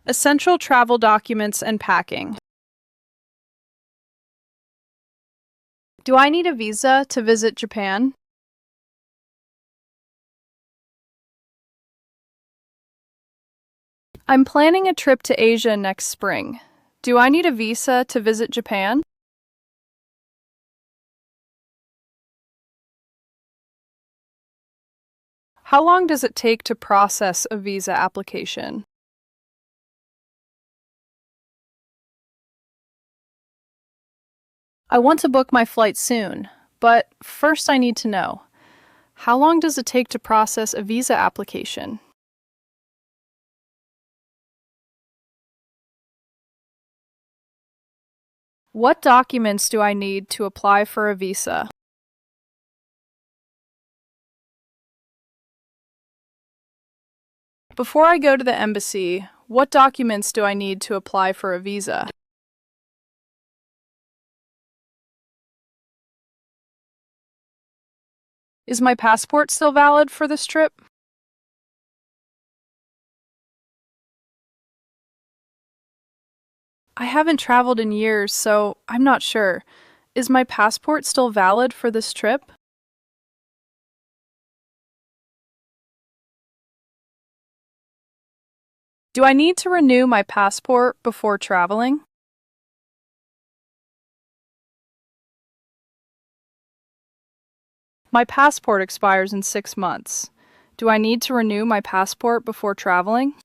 Essential travel documents and packing. Do I need a visa to visit Japan? I'm planning a trip to Asia next spring. Do I need a visa to visit Japan? How long does it take to process a visa application? I want to book my flight soon, but first I need to know, how long does it take to process a visa application? What documents do I need to apply for a visa? Before I go to the embassy, what documents do I need to apply for a visa? Is my passport still valid for this trip? I haven't traveled in years, so I'm not sure. Is my passport still valid for this trip? Do I need to renew my passport before traveling? My passport expires in 6 months. Do I need to renew my passport before traveling?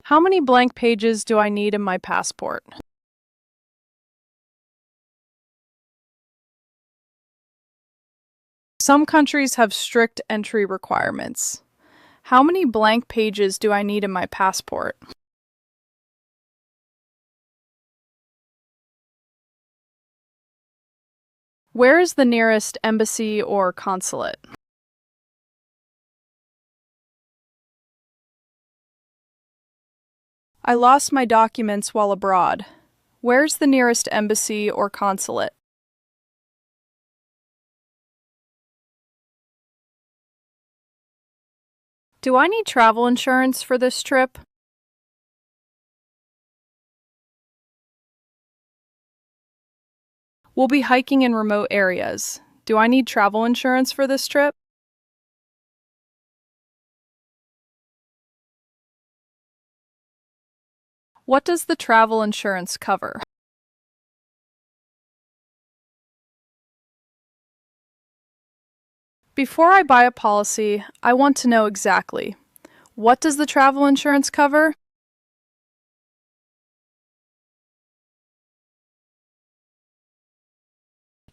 How many blank pages do I need in my passport? Some countries have strict entry requirements. How many blank pages do I need in my passport? Where is the nearest embassy or consulate? I lost my documents while abroad. Where's the nearest embassy or consulate? Do I need travel insurance for this trip? We'll be hiking in remote areas. Do I need travel insurance for this trip? What does the travel insurance cover? Before I buy a policy, I want to know exactly, what does the travel insurance cover?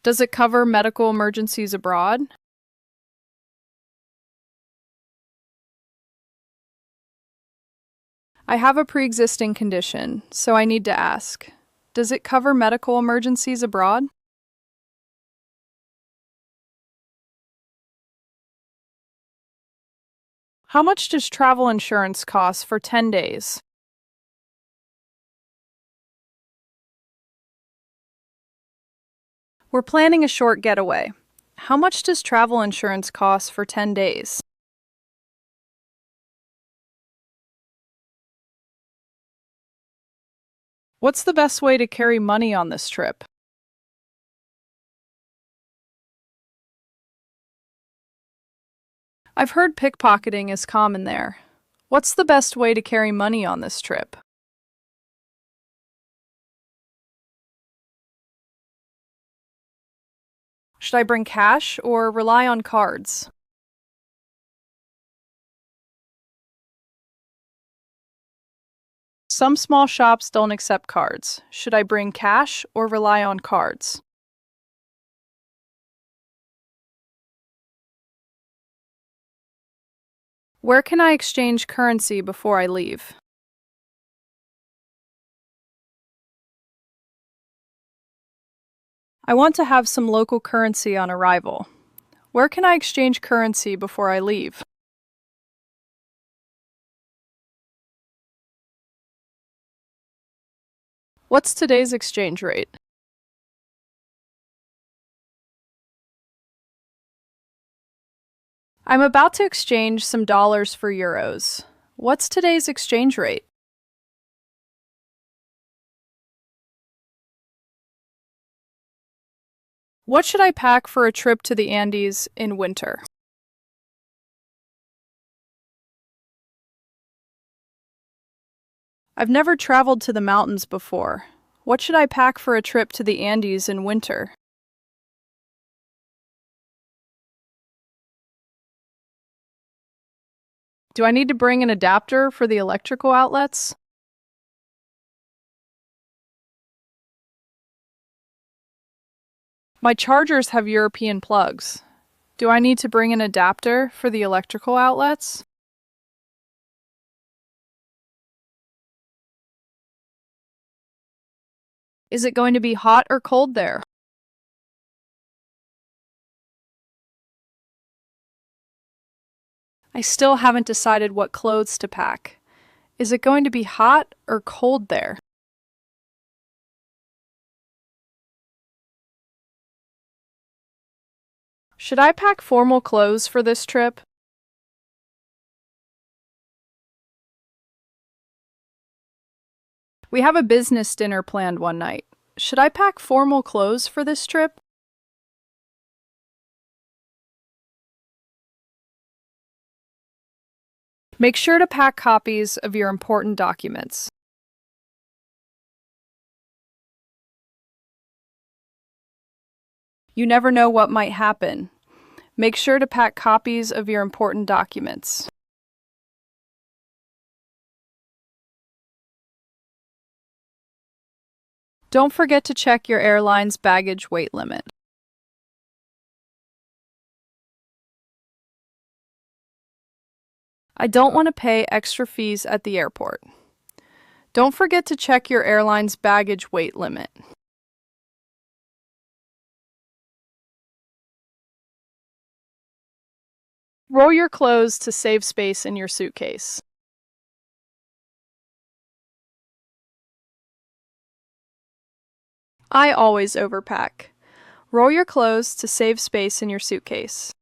Does it cover medical emergencies abroad? I have a pre-existing condition, so I need to ask, does it cover medical emergencies abroad? How much does travel insurance cost for 10 days? We're planning a short getaway. How much does travel insurance cost for 10 days? What's the best way to carry money on this trip? I've heard pickpocketing is common there. What's the best way to carry money on this trip? Should I bring cash or rely on cards? Some small shops don't accept cards. Should I bring cash or rely on cards? Where can I exchange currency before I leave? I want to have some local currency on arrival. Where can I exchange currency before I leave? What's today's exchange rate? I'm about to exchange some dollars for euros. What's today's exchange rate? What should I pack for a trip to the Andes in winter? I've never traveled to the mountains before. What should I pack for a trip to the Andes in winter? Do I need to bring an adapter for the electrical outlets? My chargers have European plugs. Do I need to bring an adapter for the electrical outlets? Is it going to be hot or cold there? I still haven't decided what clothes to pack. Is it going to be hot or cold there? Should I pack formal clothes for this trip? We have a business dinner planned one night. Should I pack formal clothes for this trip? Make sure to pack copies of your important documents. You never know what might happen. Make sure to pack copies of your important documents. Don't forget to check your airline's baggage weight limit. I don't want to pay extra fees at the airport. Don't forget to check your airline's baggage weight limit. Roll your clothes to save space in your suitcase. I always overpack. Roll your clothes to save space in your suitcase.